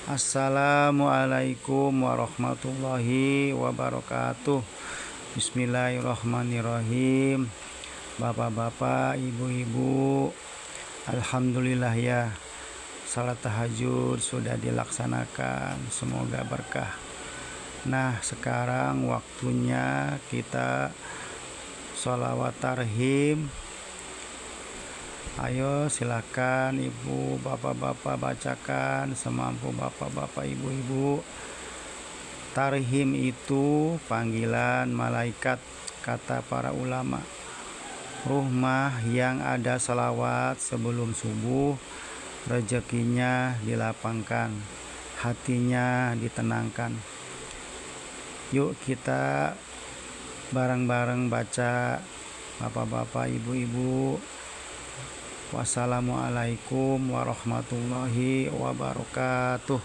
Assalamualaikum warahmatullahi wabarakatuh. Bismillahirrahmanirrahim. Bapak-bapak, ibu-ibu, alhamdulillah ya, salat tahajud sudah dilaksanakan, semoga berkah. Nah, sekarang waktunya kita sholawat tarhim. Ayo silakan ibu, bapak-bapak bacakan semampu bapak-bapak, ibu-ibu. Tarhim itu panggilan malaikat, kata para ulama. Rumah yang ada salawat sebelum subuh, rezekinya dilapangkan, hatinya ditenangkan. Yuk kita bareng-bareng baca, bapak-bapak, ibu-ibu. Wassalamualaikum warahmatullahi wabarakatuh.